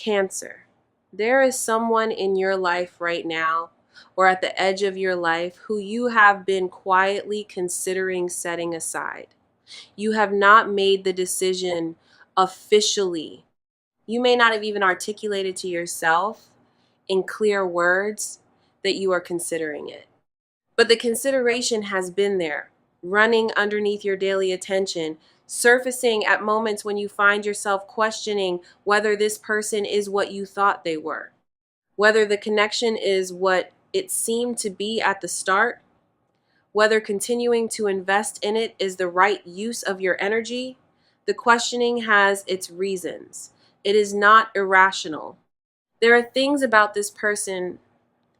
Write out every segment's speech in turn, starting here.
Cancer, there is someone in your life right now or at the edge of your life who you have been quietly considering setting aside. You have not made the decision officially. You may not have even articulated to yourself in clear words that you are considering it. But the consideration has been there, running underneath your daily attention, surfacing at moments when you find yourself questioning whether this person is what you thought they were, whether the connection is what it seemed to be at the start, whether continuing to invest in it is the right use of your energy. The questioning has its reasons. It is not irrational. There are things about this person,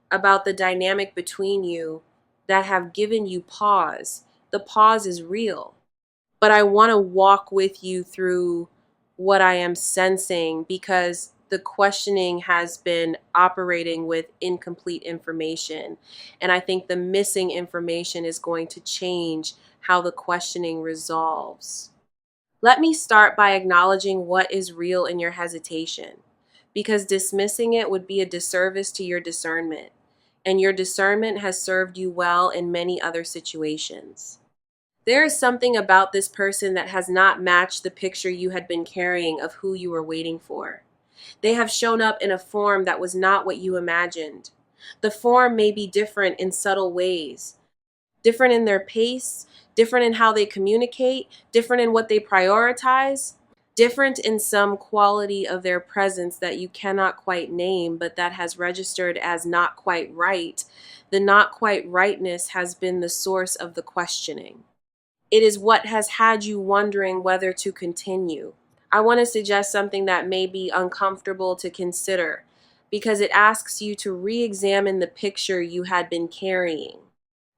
about the dynamic between you, that have given you pause. The pause is real. But I want to walk with you through what I am sensing because the questioning has been operating with incomplete information. And I think the missing information is going to change how the questioning resolves. Let me start by acknowledging what is real in your hesitation, because dismissing it would be a disservice to your discernment, and your discernment has served you well in many other situations. There is something about this person that has not matched the picture you had been carrying of who you were waiting for. They have shown up in a form that was not what you imagined. The form may be different in subtle ways, different in their pace, different in how they communicate, different in what they prioritize, different in some quality of their presence that you cannot quite name, but that has registered as not quite right. The not quite rightness has been the source of the questioning. It is what has had you wondering whether to continue. I want to suggest something that may be uncomfortable to consider because it asks you to re-examine the picture you had been carrying.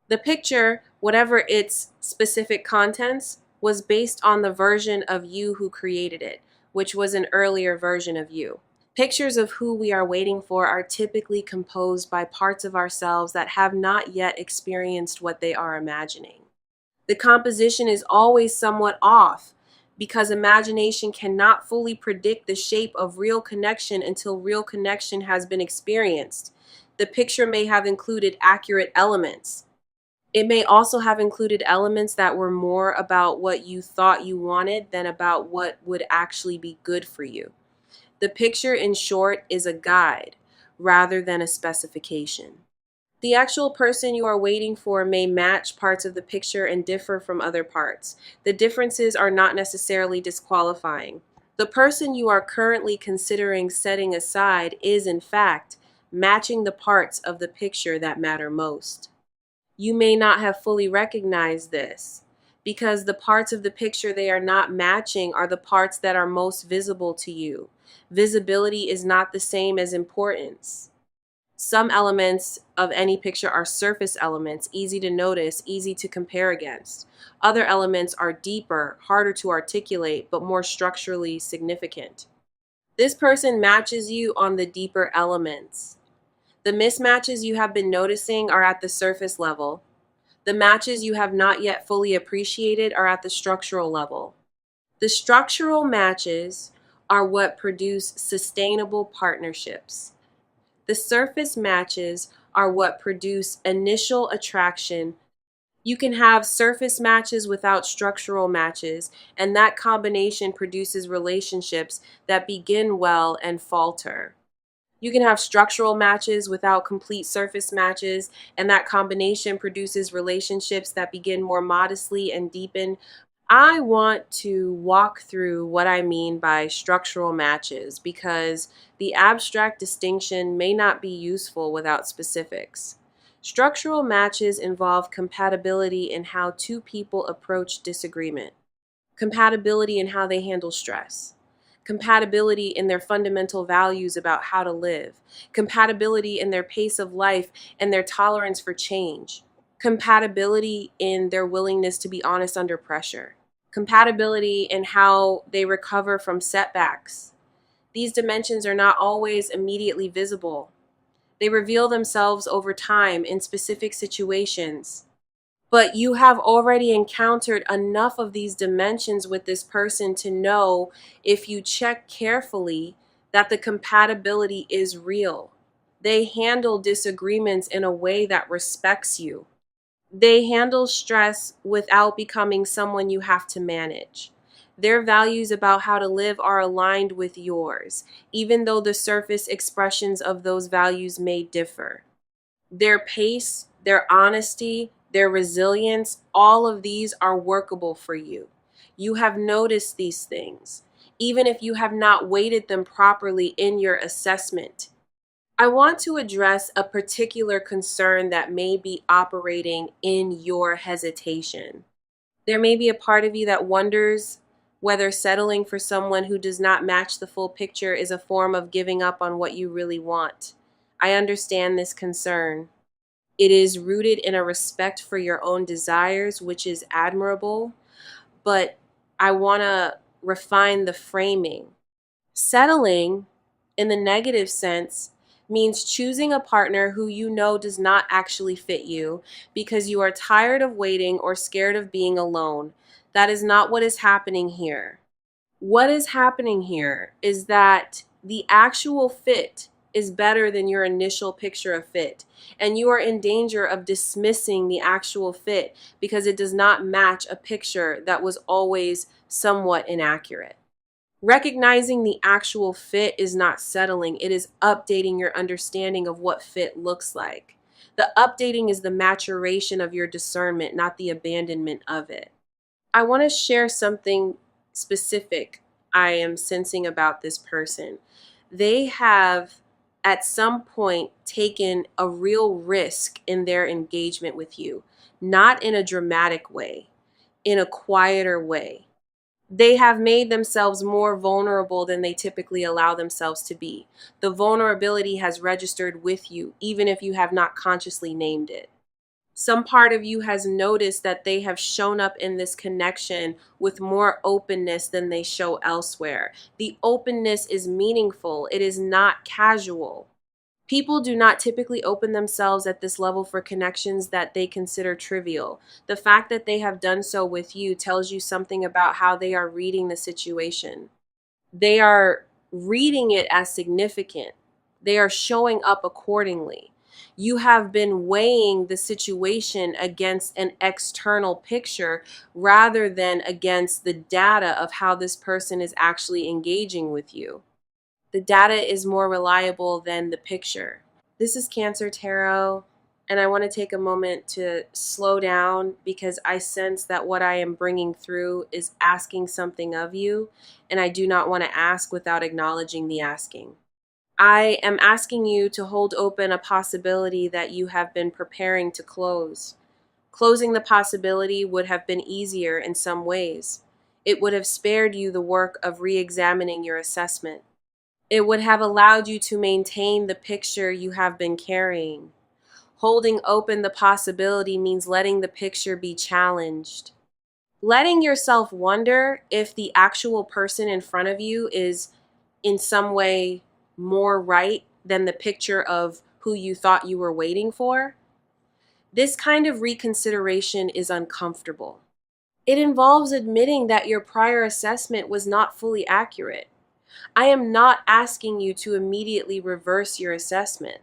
The picture, whatever its specific contents, was based on the version of you who created it, which was an earlier version of you. Pictures of who we are waiting for are typically composed by parts of ourselves that have not yet experienced what they are imagining. The composition is always somewhat off because imagination cannot fully predict the shape of real connection until real connection has been experienced. The picture may have included accurate elements. It may also have included elements that were more about what you thought you wanted than about what would actually be good for you. The picture, in short, is a guide rather than a specification. The actual person you are waiting for may match parts of the picture and differ from other parts. The differences are not necessarily disqualifying. The person you are currently considering setting aside is, in fact, matching the parts of the picture that matter most. You may not have fully recognized this because the parts of the picture they are not matching are the parts that are most visible to you. Visibility is not the same as importance. Some elements of any picture are surface elements, easy to notice, easy to compare against. Other elements are deeper, harder to articulate, but more structurally significant. This person matches you on the deeper elements. The mismatches you have been noticing are at the surface level. The matches you have not yet fully appreciated are at the structural level. The structural matches are what produce sustainable partnerships. The surface matches are what produce initial attraction. You can have surface matches without structural matches, and that combination produces relationships that begin well and falter. You can have structural matches without complete surface matches, and that combination produces relationships that begin more modestly and deepen. I want to walk through what I mean by structural matches because the abstract distinction may not be useful without specifics. Structural matches involve compatibility in how two people approach disagreement, compatibility in how they handle stress, compatibility in their fundamental values about how to live, compatibility in their pace of life and their tolerance for change, compatibility in their willingness to be honest under pressure, compatibility in how they recover from setbacks. These dimensions are not always immediately visible. They reveal themselves over time in specific situations. But you have already encountered enough of these dimensions with this person to know, if you check carefully, that the compatibility is real. They handle disagreements in a way that respects you. They handle stress without becoming someone you have to manage. Their values about how to live are aligned with yours, even though the surface expressions of those values may differ. Their pace, their honesty, their resilience, all of these are workable for you. You have noticed these things, even if you have not weighted them properly in your assessment. I want to address a particular concern that may be operating in your hesitation. There may be a part of you that wonders whether settling for someone who does not match the full picture is a form of giving up on what you really want. I understand this concern. It is rooted in a respect for your own desires, which is admirable, but I want to refine the framing. Settling, in the negative sense, means choosing a partner who you know does not actually fit you because you are tired of waiting or scared of being alone. That is not what is happening here. What is happening here is that the actual fit is better than your initial picture of fit, and you are in danger of dismissing the actual fit because it does not match a picture that was always somewhat inaccurate. Recognizing the actual fit is not settling, it is updating your understanding of what fit looks like. The updating is the maturation of your discernment, not the abandonment of it. I want to share something specific I am sensing about this person. They have at some point taken a real risk in their engagement with you, not in a dramatic way, in a quieter way. They have made themselves more vulnerable than they typically allow themselves to be. The vulnerability has registered with you, even if you have not consciously named it. Some part of you has noticed that they have shown up in this connection with more openness than they show elsewhere. The openness is meaningful, it is not casual. People do not typically open themselves at this level for connections that they consider trivial. The fact that they have done so with you tells you something about how they are reading the situation. They are reading it as significant. They are showing up accordingly. You have been weighing the situation against an external picture rather than against the data of how this person is actually engaging with you. The data is more reliable than the picture. This is Cancer Tarot, and I want to take a moment to slow down because I sense that what I am bringing through is asking something of you, and I do not want to ask without acknowledging the asking. I am asking you to hold open a possibility that you have been preparing to close. Closing the possibility would have been easier in some ways. It would have spared you the work of re-examining your assessment. It would have allowed you to maintain the picture you have been carrying. Holding open the possibility means letting the picture be challenged. Letting yourself wonder if the actual person in front of you is in some way more right than the picture of who you thought you were waiting for. This kind of reconsideration is uncomfortable. It involves admitting that your prior assessment was not fully accurate. I am not asking you to immediately reverse your assessment.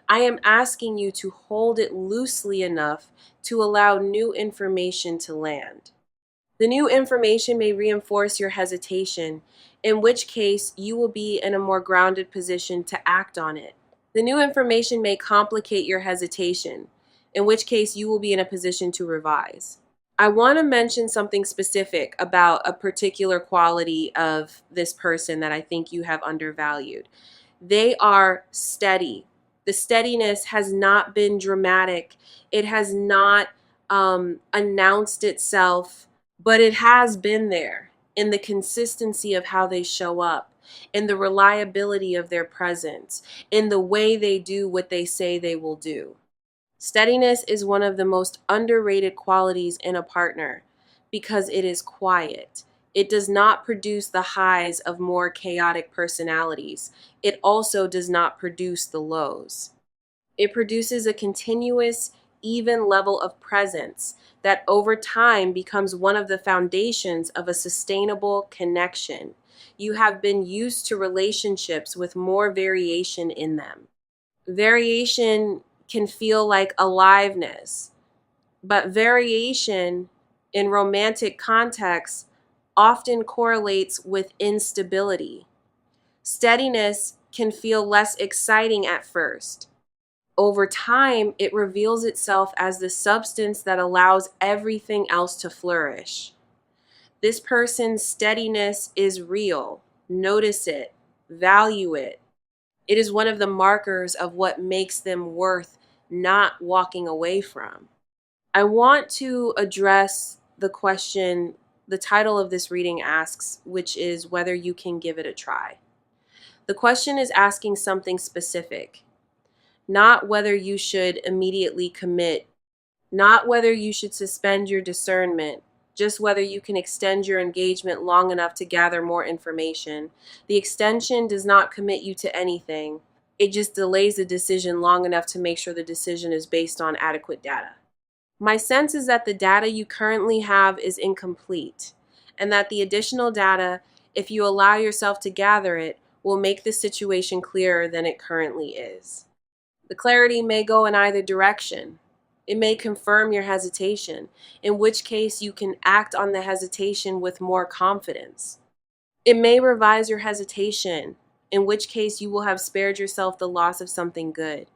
I am asking you to hold it loosely enough to allow new information to land. The new information may reinforce your hesitation, in which case you will be in a more grounded position to act on it. The new information may complicate your hesitation, in which case you will be in a position to revise. I want to mention something specific about a particular quality of this person that I think you have undervalued. They are steady. The steadiness has not been dramatic. It has not announced itself, but it has been there in the consistency of how they show up, in the reliability of their presence, in the way they do what they say they will do. Steadiness is one of the most underrated qualities in a partner because it is quiet. It does not produce the highs of more chaotic personalities. It also does not produce the lows. It produces a continuous, even level of presence that over time becomes one of the foundations of a sustainable connection. You have been used to relationships with more variation in them. Variation can feel like aliveness, but variation in romantic contexts often correlates with instability. Steadiness can feel less exciting at first. Over time, it reveals itself as the substance that allows everything else to flourish. This person's steadiness is real. Notice it, value it. It is one of the markers of what makes them worth not walking away from. I want to address the question the title of this reading asks, which is whether you can give it a try. The question is asking something specific, not whether you should immediately commit, not whether you should suspend your discernment, just whether you can extend your engagement long enough to gather more information. The extension does not commit you to anything. It just delays the decision long enough to make sure the decision is based on adequate data. My sense is that the data you currently have is incomplete, and that the additional data, if you allow yourself to gather it, will make the situation clearer than it currently is. The clarity may go in either direction. It may confirm your hesitation, in which case you can act on the hesitation with more confidence. It may revise your hesitation, in which case you will have spared yourself the loss of something good.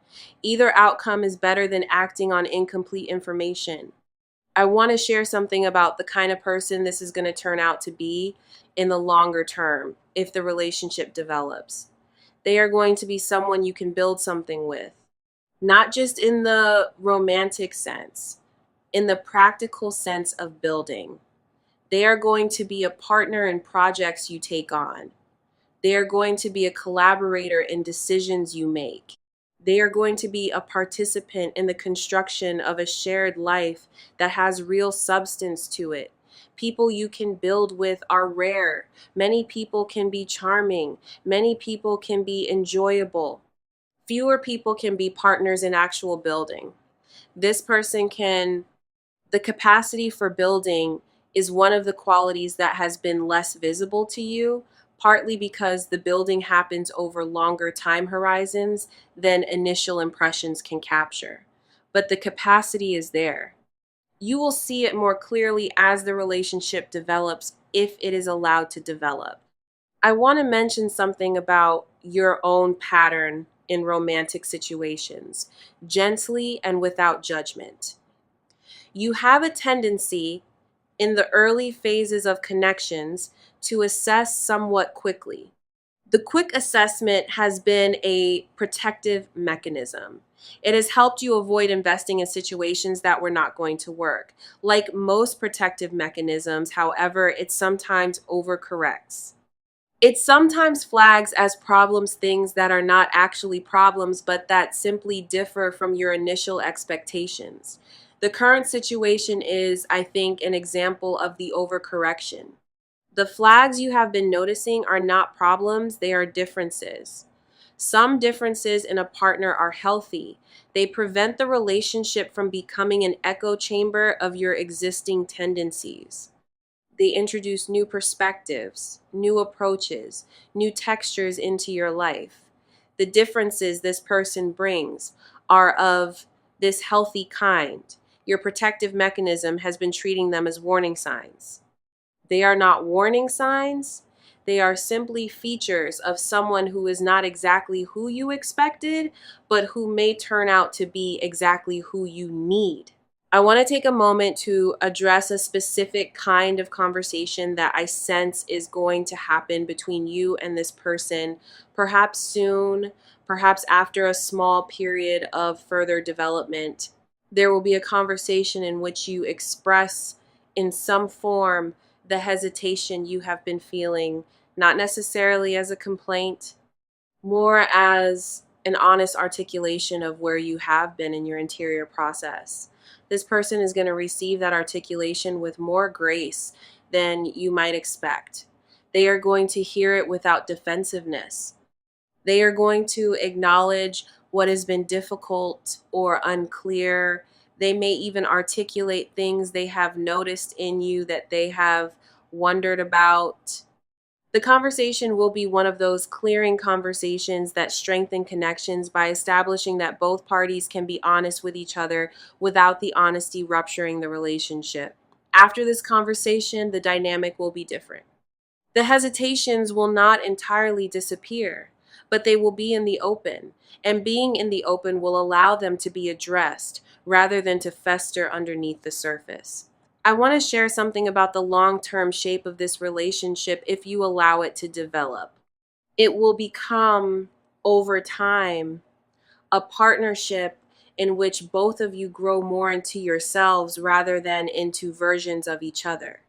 Either outcome is better than acting on incomplete information. I want to share something about the kind of person this is going to turn out to be in the longer term if the relationship develops. They are going to be someone you can build something with, not just in the romantic sense, in the practical sense of building. They are going to be a partner in projects you take on. They are going to be a collaborator in decisions you make. They are going to be a participant in the construction of a shared life that has real substance to it. People you can build with are rare. Many people can be charming. Many people can be enjoyable. Fewer people can be partners in actual building. This person can, the capacity for building is one of the qualities that has been less visible to you, partly because the building happens over longer time horizons than initial impressions can capture. But the capacity is there. You will see it more clearly as the relationship develops, if it is allowed to develop. I want to mention something about your own pattern in romantic situations, gently and without judgment. You have a tendency in the early phases of connections to assess somewhat quickly. The quick assessment has been a protective mechanism. It has helped you avoid investing in situations that were not going to work. Like most protective mechanisms, however, it sometimes overcorrects. It sometimes flags as problems things that are not actually problems, but that simply differ from your initial expectations. The current situation is, I think, an example of the overcorrection. The flags you have been noticing are not problems, they are differences. Some differences in a partner are healthy. They prevent the relationship from becoming an echo chamber of your existing tendencies. They introduce new perspectives, new approaches, new textures into your life. The differences this person brings are of this healthy kind. Your protective mechanism has been treating them as warning signs. They are not warning signs. They are simply features of someone who is not exactly who you expected, but who may turn out to be exactly who you need. I want to take a moment to address a specific kind of conversation that I sense is going to happen between you and this person, perhaps soon, perhaps after a small period of further development. There will be a conversation in which you express in some form the hesitation you have been feeling, not necessarily as a complaint, more as an honest articulation of where you have been in your interior process. This person is going to receive that articulation with more grace than you might expect. They are going to hear it without defensiveness. They are going to acknowledge what has been difficult or unclear. They may even articulate things they have noticed in you that they have wondered about. The conversation will be one of those clearing conversations that strengthen connections by establishing that both parties can be honest with each other without the honesty rupturing the relationship. After this conversation, the dynamic will be different. The hesitations will not entirely disappear, but they will be in the open, and being in the open will allow them to be addressed rather than to fester underneath the surface. I want to share something about the long term shape of this relationship if you allow it to develop. It will become, over time, a partnership in which both of you grow more into yourselves rather than into versions of each other.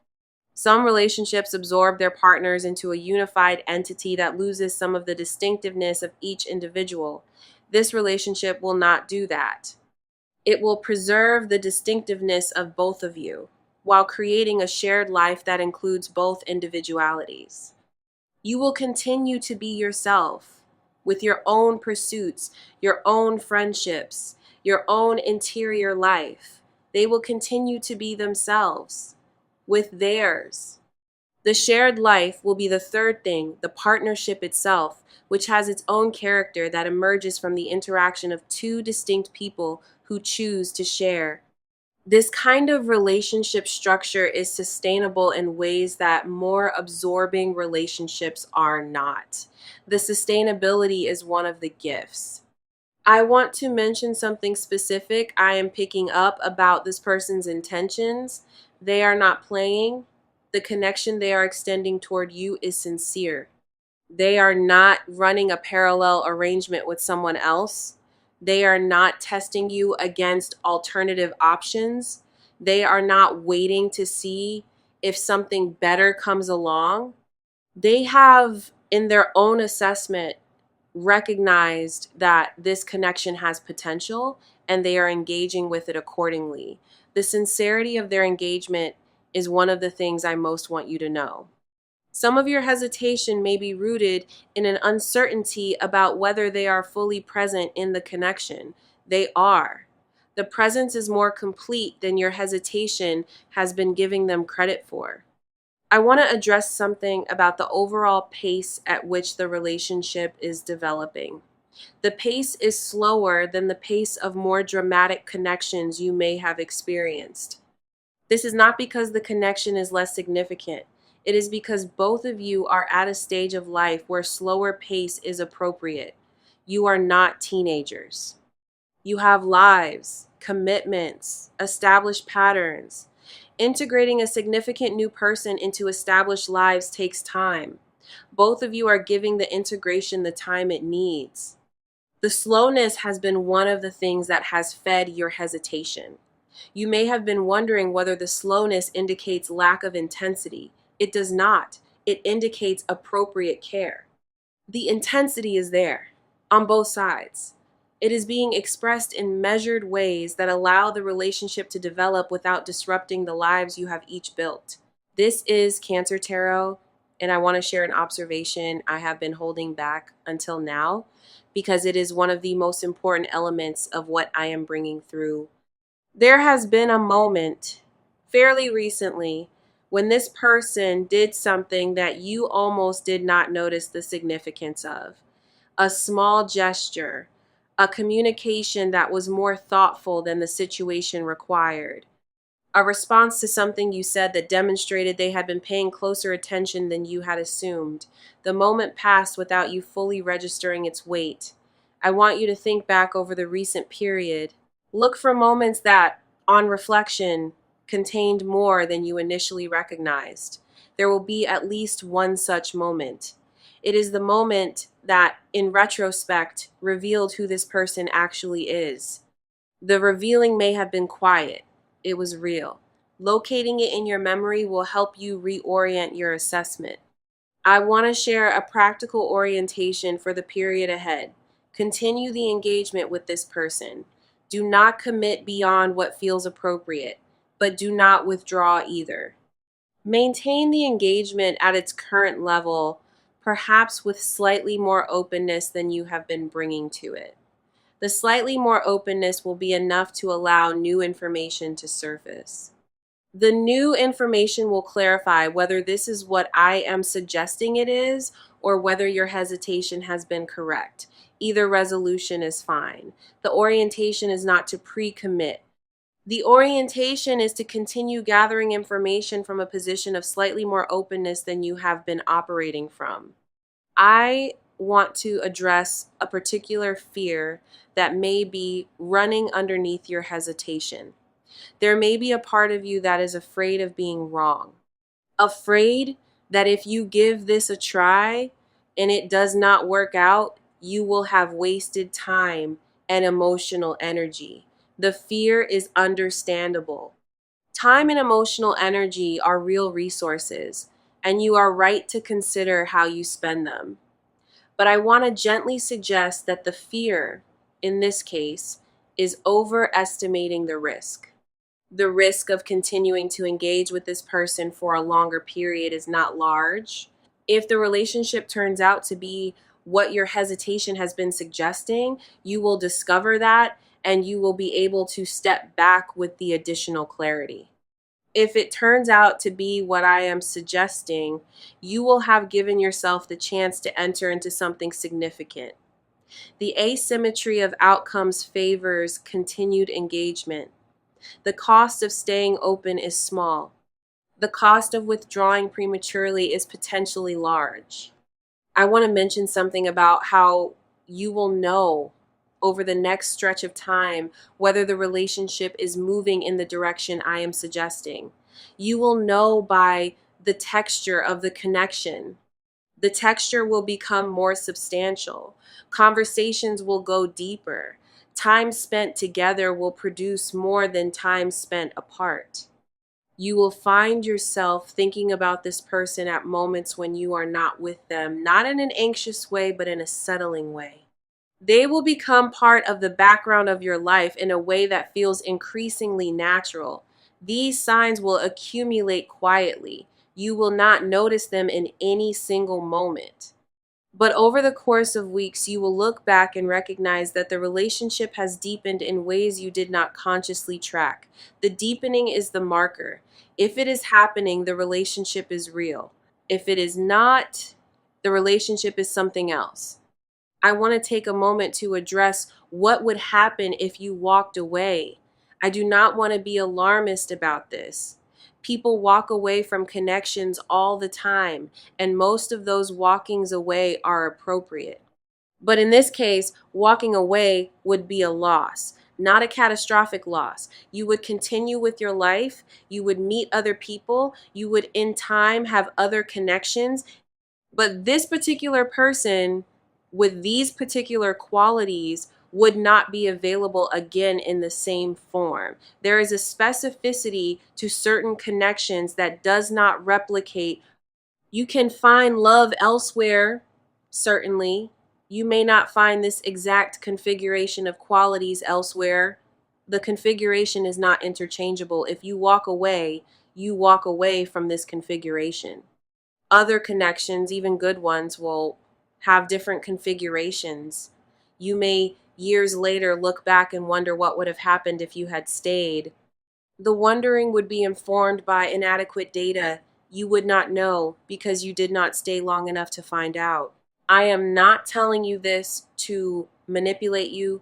Some relationships absorb their partners into a unified entity that loses some of the distinctiveness of each individual. This relationship will not do that. It will preserve the distinctiveness of both of you while creating a shared life that includes both individualities. You will continue to be yourself with your own pursuits, your own friendships, your own interior life. They will continue to be themselves with theirs. The shared life will be the third thing, the partnership itself, which has its own character that emerges from the interaction of two distinct people who choose to share. This kind of relationship structure is sustainable in ways that more absorbing relationships are not. The sustainability is one of the gifts. I want to mention something specific I am picking up about this person's intentions. They are not playing. The connection they are extending toward you is sincere. They are not running a parallel arrangement with someone else. They are not testing you against alternative options. They are not waiting to see if something better comes along. They have, in their own assessment, recognized that this connection has potential and they are engaging with it accordingly. The sincerity of their engagement is one of the things I most want you to know. Some of your hesitation may be rooted in an uncertainty about whether they are fully present in the connection. They are. The presence is more complete than your hesitation has been giving them credit for. I want to address something about the overall pace at which the relationship is developing. The pace is slower than the pace of more dramatic connections you may have experienced. This is not because the connection is less significant. It is because both of you are at a stage of life where slower pace is appropriate. You are not teenagers. You have lives, commitments, established patterns. Integrating a significant new person into established lives takes time. Both of you are giving the integration the time it needs. The slowness has been one of the things that has fed your hesitation. You may have been wondering whether the slowness indicates lack of intensity. It does not. It indicates appropriate care. The intensity is there on both sides. It is being expressed in measured ways that allow the relationship to develop without disrupting the lives you have each built. This is Cancer Tarot, and I want to share an observation I have been holding back until now because it is one of the most important elements of what I am bringing through. There has been a moment fairly recently when this person did something that you almost did not notice the significance of. A small gesture, a communication that was more thoughtful than the situation required, a response to something you said that demonstrated they had been paying closer attention than you had assumed. The moment passed without you fully registering its weight. I want you to think back over the recent period. Look for moments that, on reflection, contained more than you initially recognized. There will be at least one such moment. It is the moment that, in retrospect, revealed who this person actually is. The revealing may have been quiet. It was real. Locating it in your memory will help you reorient your assessment. I want to share a practical orientation for the period ahead. Continue the engagement with this person. Do not commit beyond what feels appropriate, but do not withdraw either. Maintain the engagement at its current level, perhaps with slightly more openness than you have been bringing to it. The slightly more openness will be enough to allow new information to surface. The new information will clarify whether this is what I am suggesting it is or whether your hesitation has been correct. Either resolution is fine. The orientation is not to pre-commit. The orientation is to continue gathering information from a position of slightly more openness than you have been operating from. I want to address a particular fear that may be running underneath your hesitation. There may be a part of you that is afraid of being wrong, afraid that if you give this a try and it does not work out, you will have wasted time and emotional energy. The fear is understandable. Time and emotional energy are real resources, and you are right to consider how you spend them. But I want to gently suggest that the fear, in this case, is overestimating the risk. The risk of continuing to engage with this person for a longer period is not large. If the relationship turns out to be what your hesitation has been suggesting, you will discover that and you will be able to step back with the additional clarity. If it turns out to be what I am suggesting, you will have given yourself the chance to enter into something significant. The asymmetry of outcomes favors continued engagement. The cost of staying open is small. The cost of withdrawing prematurely is potentially large. I want to mention something about how you will know over the next stretch of time whether the relationship is moving in the direction I am suggesting. You will know by the texture of the connection. The texture will become more substantial. Conversations will go deeper. Time spent together will produce more than time spent apart. You will find yourself thinking about this person at moments when you are not with them, not in an anxious way, but in a settling way. They will become part of the background of your life in a way that feels increasingly natural. These signs will accumulate quietly. You will not notice them in any single moment. But over the course of weeks, you will look back and recognize that the relationship has deepened in ways you did not consciously track. The deepening is the marker. If it is happening, the relationship is real. If it is not, the relationship is something else. I want to take a moment to address what would happen if you walked away. I do not want to be alarmist about this. People walk away from connections all the time, and most of those walkings away are appropriate. But in this case, walking away would be a loss, not a catastrophic loss. You would continue with your life, you would meet other people, you would in time have other connections, but this particular person with these particular qualities would not be available again in the same form. There is a specificity to certain connections that does not replicate. You can find love elsewhere, certainly. You may not find this exact configuration of qualities elsewhere. The configuration is not interchangeable. If you walk away from this configuration. Other connections, even good ones, will have different configurations. You may years later look back and wonder what would have happened if you had stayed. The wondering would be informed by inadequate data you would not know because you did not stay long enough to find out. I am not telling you this to manipulate you.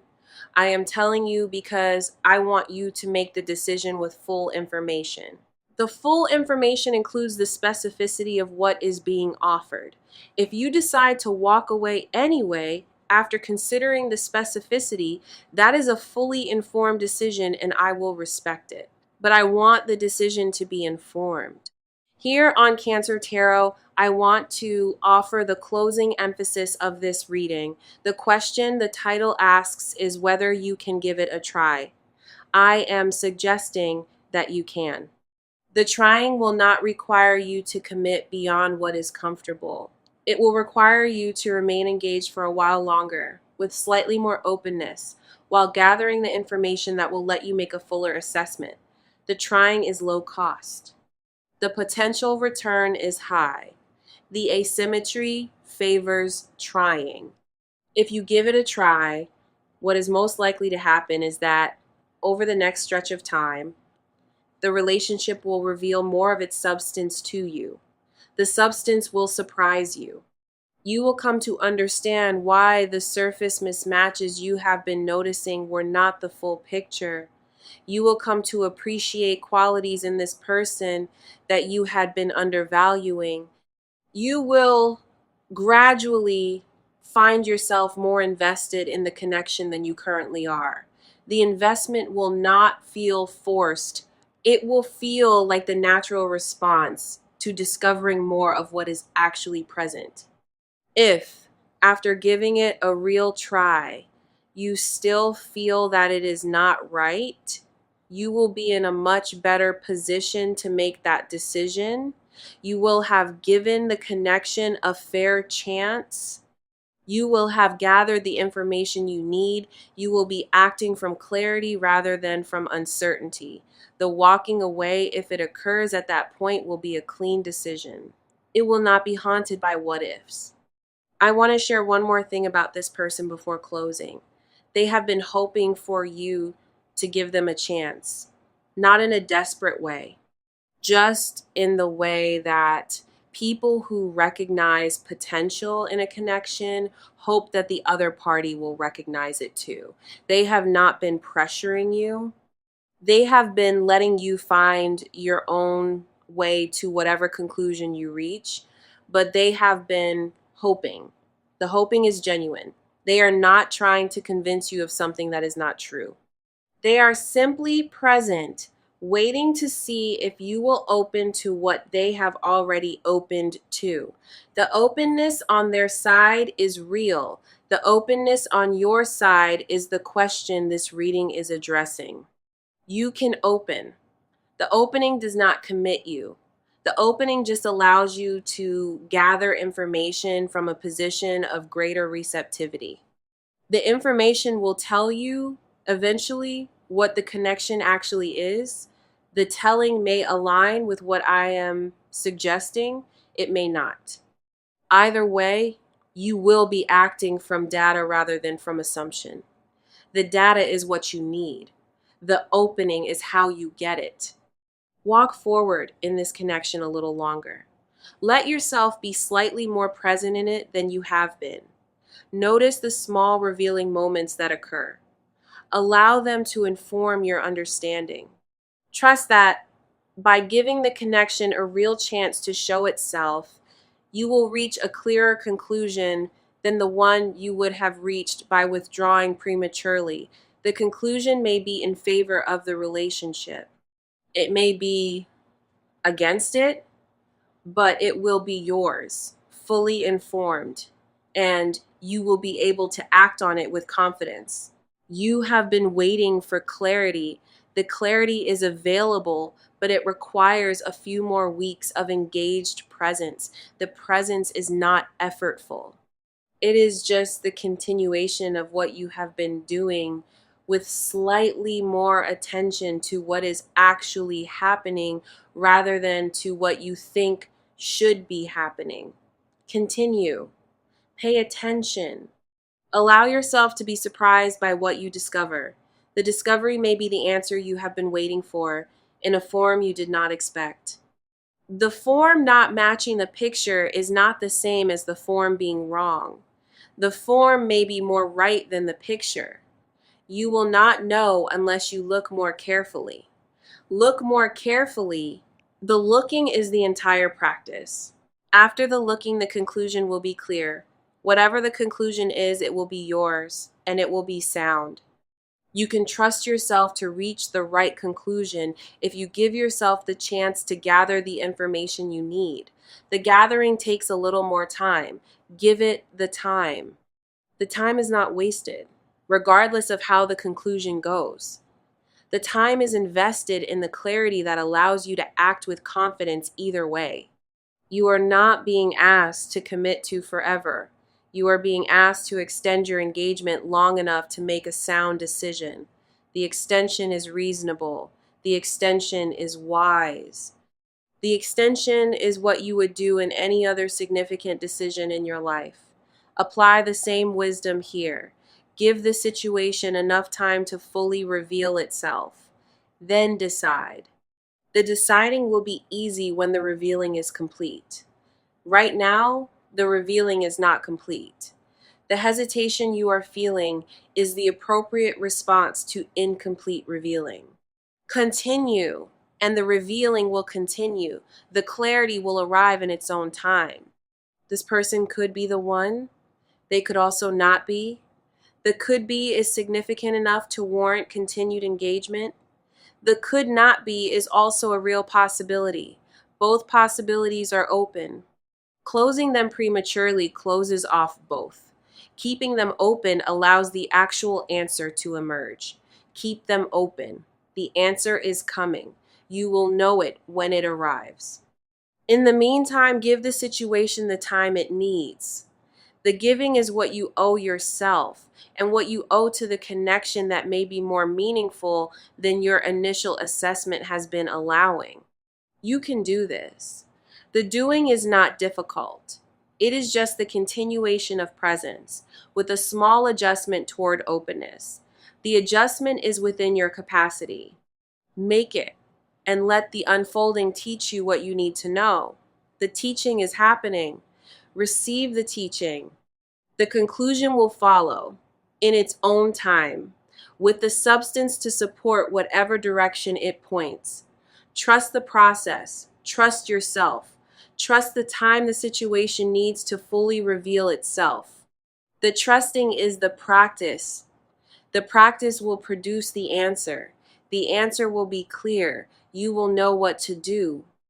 I am telling you because I want you to make the decision with full information. The full information includes the specificity of what is being offered. If you decide to walk away anyway, after considering the specificity, that is a fully informed decision and I will respect it. But I want the decision to be informed. Here on Cancer Tarot, I want to offer the closing emphasis of this reading. The question the title asks is whether you can give it a try. I am suggesting that you can. The trying will not require you to commit beyond what is comfortable. It will require you to remain engaged for a while longer, with slightly more openness, while gathering the information that will let you make a fuller assessment. The trying is low cost. The potential return is high. The asymmetry favors trying. If you give it a try, what is most likely to happen is that over the next stretch of time, The relationship will reveal more of its substance to you. The substance will surprise you. You will come to understand why the surface mismatches you have been noticing were not the full picture. You will come to appreciate qualities in this person that you had been undervaluing. You will gradually find yourself more invested in the connection than you currently are. The investment will not feel forced. It will feel like the natural response to discovering more of what is actually present. If, after giving it a real try, you still feel that it is not right, you will be in a much better position to make that decision. You will have given the connection a fair chance. You will have gathered the information you need. You will be acting from clarity rather than from uncertainty. The walking away, if it occurs at that point, will be a clean decision. It will not be haunted by what ifs. I want to share one more thing about this person before closing. They have been hoping for you to give them a chance, not in a desperate way, just in the way that people who recognize potential in a connection hope that the other party will recognize it too. They have not been pressuring you. They have been letting you find your own way to whatever conclusion you reach, but they have been hoping. The hoping is genuine. They are not trying to convince you of something that is not true. They are simply present, waiting to see if you will open to what they have already opened to. The openness on their side is real. The openness on your side is the question this reading is addressing. You can open. The opening does not commit you. The opening just allows you to gather information from a position of greater receptivity. The information will tell you eventually what the connection actually is. The telling may align with what I am suggesting, it may not. Either way, you will be acting from data rather than from assumption. The data is what you need. The opening is how you get it. Walk forward in this connection a little longer. Let yourself be slightly more present in it than you have been. Notice the small revealing moments that occur. Allow them to inform your understanding. Trust that by giving the connection a real chance to show itself, you will reach a clearer conclusion than the one you would have reached by withdrawing prematurely. The conclusion may be in favor of the relationship. It may be against it, but it will be yours, fully informed, and you will be able to act on it with confidence. You have been waiting for clarity. The clarity is available, but it requires a few more weeks of engaged presence. The presence is not effortful. It is just the continuation of what you have been doing with slightly more attention to what is actually happening rather than to what you think should be happening. Continue. Pay attention. Allow yourself to be surprised by what you discover. The discovery may be the answer you have been waiting for in a form you did not expect. The form not matching the picture is not the same as the form being wrong. The form may be more right than the picture. You will not know unless you look more carefully. Look more carefully. The looking is the entire practice. After the looking, the conclusion will be clear. Whatever the conclusion is, it will be yours, and it will be sound. You can trust yourself to reach the right conclusion if you give yourself the chance to gather the information you need. The gathering takes a little more time. Give it the time. The time is not wasted, regardless of how the conclusion goes. The time is invested in the clarity that allows you to act with confidence either way. You are not being asked to commit to forever. You are being asked to extend your engagement long enough to make a sound decision. The extension is reasonable. The extension is wise. The extension is what you would do in any other significant decision in your life. Apply the same wisdom here. Give the situation enough time to fully reveal itself. Then decide. The deciding will be easy when the revealing is complete. Right now, the revealing is not complete. The hesitation you are feeling is the appropriate response to incomplete revealing. Continue, and the revealing will continue. The clarity will arrive in its own time. This person could be the one, they could also not be. The could be is significant enough to warrant continued engagement. The could not be is also a real possibility. Both possibilities are open. Closing them prematurely closes off both. Keeping them open allows the actual answer to emerge. Keep them open. The answer is coming. You will know it when it arrives. In the meantime, give the situation the time it needs. The giving is what you owe yourself and what you owe to the connection that may be more meaningful than your initial assessment has been allowing. You can do this. The doing is not difficult. It is just the continuation of presence with a small adjustment toward openness. The adjustment is within your capacity. Make it and let the unfolding teach you what you need to know. The teaching is happening. Receive the teaching. The conclusion will follow in its own time, with the substance to support whatever direction it points. Trust the process. Trust yourself. Trust the time the situation needs to fully reveal itself. The trusting is the practice. The practice will produce the answer. The answer will be clear. You will know what to do.